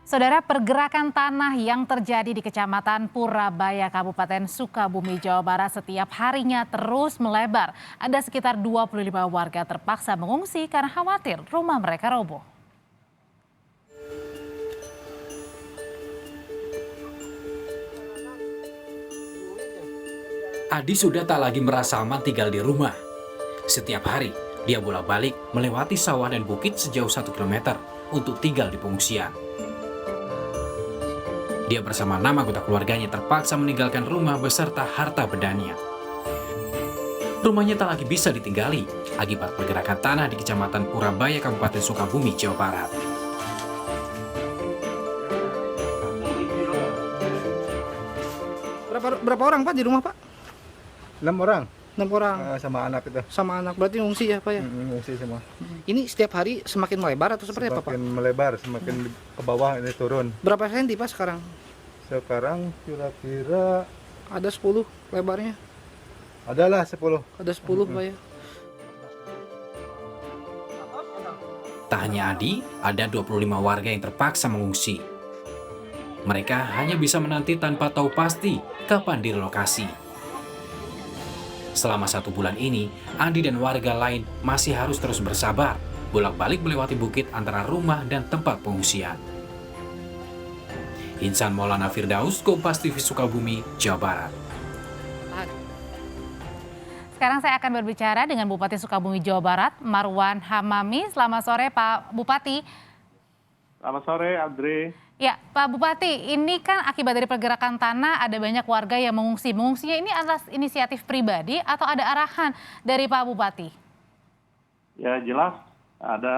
Saudara, pergerakan tanah yang terjadi di Kecamatan Purabaya, Kabupaten Sukabumi, Jawa Barat setiap harinya terus melebar. Ada sekitar 25 warga terpaksa mengungsi karena khawatir rumah mereka roboh. Adi sudah tak lagi merasa aman tinggal di rumah. Setiap hari, dia bolak-balik melewati sawah dan bukit sejauh 1 kilometer untuk tinggal di pengungsian. Dia bersama 6 anggota keluarganya terpaksa meninggalkan rumah beserta harta bendanya. Rumahnya tak lagi bisa ditinggali akibat pergerakan tanah di Kecamatan Purabaya, Kabupaten Sukabumi, Jawa Barat. Berapa orang Pak di rumah Pak? 6 orang 6 orang. sama anak itu. Sama anak berarti ngungsi ya Pak ya? Ngungsi semua. Ini setiap hari semakin melebar atau seperti apa Pak? Semakin melebar, semakin ke bawah ini turun. Berapa senti Pak sekarang? Sekarang kira-kira Ada 10 lebarnya? adalah 10. Ada 10 Pak ya? Tak hanya Adi, ada 25 warga yang terpaksa mengungsi. Mereka hanya bisa menanti tanpa tahu pasti kapan direlokasi. Selama 1 bulan ini, Andi dan warga lain masih harus terus bersabar, bolak-balik melewati bukit antara rumah dan tempat pengungsian. Insan Maulana Firdaus, Kompas TV Sukabumi, Jawa Barat. Sekarang saya akan berbicara dengan Bupati Sukabumi, Jawa Barat, Marwan Hamami. Selamat sore Pak Bupati. Selamat sore, Andre. Ya, Pak Bupati, ini kan akibat dari pergerakan tanah ada banyak warga yang mengungsi. Mengungsinya ini atas inisiatif pribadi atau ada arahan dari Pak Bupati? Ya jelas ada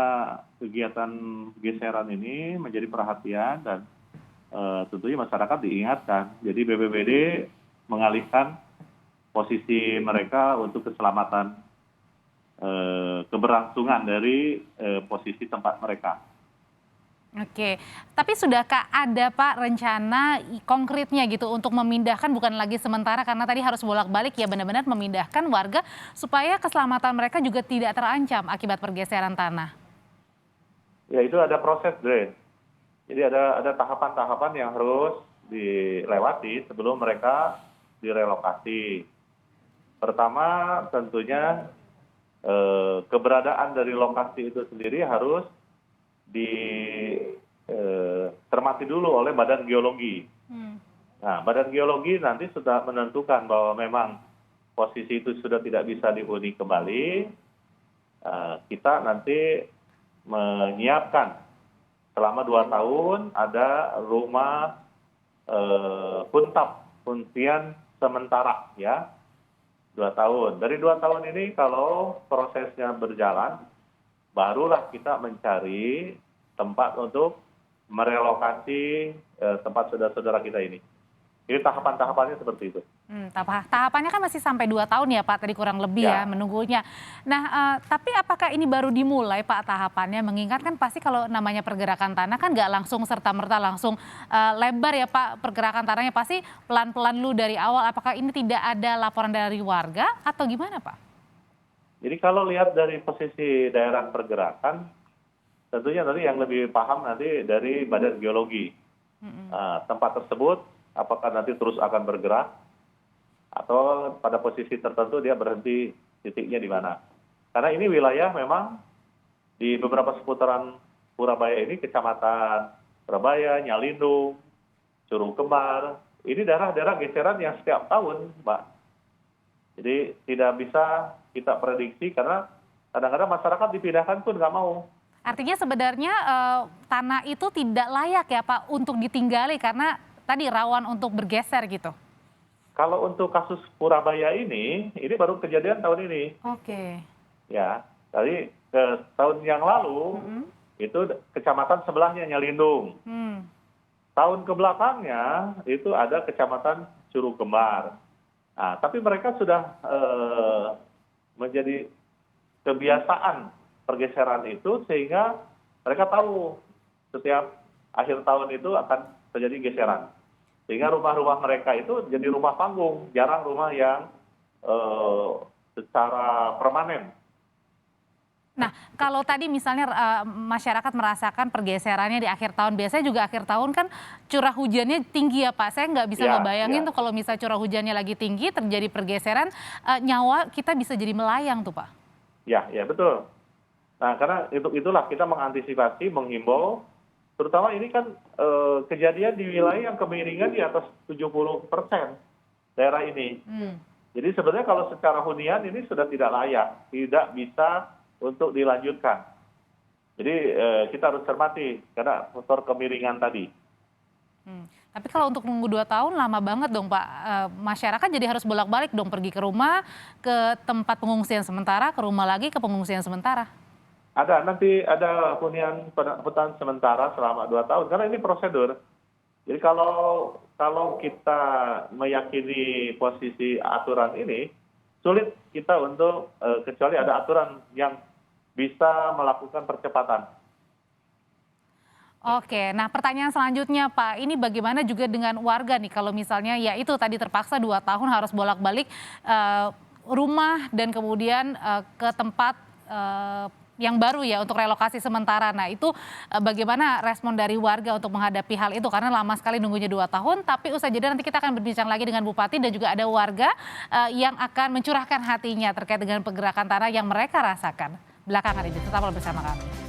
kegiatan geseran ini menjadi perhatian dan tentunya masyarakat diingatkan. Jadi BPBD mengalihkan posisi mereka untuk keselamatan keberlangsungan dari posisi tempat mereka. Oke, tapi sudahkah ada Pak rencana konkretnya gitu untuk memindahkan, bukan lagi sementara karena tadi harus bolak-balik ya, benar-benar memindahkan warga supaya keselamatan mereka juga tidak terancam akibat pergeseran tanah? Ya itu ada proses, Dre. Jadi ada tahapan-tahapan yang harus dilewati sebelum mereka direlokasi. Pertama tentunya keberadaan dari lokasi itu sendiri harus cermati dulu oleh Badan Geologi. Nah, Badan Geologi nanti sudah menentukan bahwa memang posisi itu sudah tidak bisa dihuni kembali. Kita nanti menyiapkan selama 2 tahun ada rumah hunian sementara ya. 2 tahun. Dari 2 tahun ini kalau prosesnya berjalan, barulah kita mencari tempat untuk merelokasi tempat saudara-saudara kita ini. Jadi tahapan-tahapannya seperti itu. Tahapannya kan masih sampai 2 tahun ya Pak, tadi kurang lebih ya menunggunya. Nah, tapi apakah ini baru dimulai Pak tahapannya? Mengingat kan pasti kalau namanya pergerakan tanah kan nggak langsung serta-merta langsung lebar ya Pak, pergerakan tanahnya pasti pelan-pelan dulu dari awal. Apakah ini tidak ada laporan dari warga atau gimana Pak? Jadi kalau lihat dari posisi daerah pergerakan, tentunya nanti yang lebih paham nanti dari Badan Geologi. Tempat tersebut apakah nanti terus akan bergerak atau pada posisi tertentu dia berhenti titiknya di mana. Karena ini wilayah memang di beberapa seputaran Purabaya ini, Kecamatan Purabaya, Nyalindung, Curug Kembar, ini daerah-daerah geseran yang setiap tahun, Mbak. Jadi tidak bisa kita prediksi karena kadang-kadang masyarakat dipindahkan pun nggak mau. Artinya sebenarnya tanah itu tidak layak ya Pak untuk ditinggali karena tadi rawan untuk bergeser gitu. Kalau untuk kasus Purabaya ini baru kejadian tahun ini. Oke. Ya, tadi tahun yang lalu itu kecamatan sebelahnya Nyalindung. Tahun kebelakangnya itu ada kecamatan Curug Kembar. Nah, tapi mereka sudah menjadi kebiasaan pergeseran itu sehingga mereka tahu setiap akhir tahun itu akan terjadi geseran. Sehingga rumah-rumah mereka itu jadi rumah panggung, jarang rumah yang secara permanen. Nah, kalau tadi misalnya masyarakat merasakan pergeserannya di akhir tahun, biasanya juga akhir tahun kan curah hujannya tinggi ya Pak. Saya nggak bisa Ya, ngebayangin ya. tuh kalau misalnya curah hujannya lagi tinggi, terjadi pergeseran, nyawa kita bisa jadi melayang tuh Pak. Ya, ya betul. Nah, karena itulah kita mengantisipasi, menghimbau, terutama ini kan kejadian di wilayah yang kemiringan di atas 70% daerah ini. Jadi sebenarnya kalau secara hunian ini sudah tidak layak, tidak bisa untuk dilanjutkan. Jadi kita harus cermati karena faktor kemiringan tadi. Tapi kalau untuk nunggu 2 tahun lama banget dong Pak. Masyarakat jadi harus bolak-balik dong, pergi ke rumah, ke tempat pengungsian sementara, ke rumah lagi, ke pengungsian sementara. Nanti ada hunian hutan sementara selama 2 tahun karena ini prosedur. Jadi kalau kita meyakini posisi aturan ini, sulit kita untuk kecuali ada aturan yang bisa melakukan percepatan. Oke, nah pertanyaan selanjutnya Pak, ini bagaimana juga dengan warga nih kalau misalnya ya itu tadi terpaksa 2 tahun harus bolak-balik rumah dan kemudian ke tempat yang baru ya untuk relokasi sementara. Nah itu bagaimana respon dari warga untuk menghadapi hal itu? Karena lama sekali nunggunya 2 tahun, tapi usai jeda nanti kita akan berbincang lagi dengan Bupati dan juga ada warga yang akan mencurahkan hatinya terkait dengan pergerakan tanah yang mereka rasakan. Belakangan ini tetaplah bersama kami.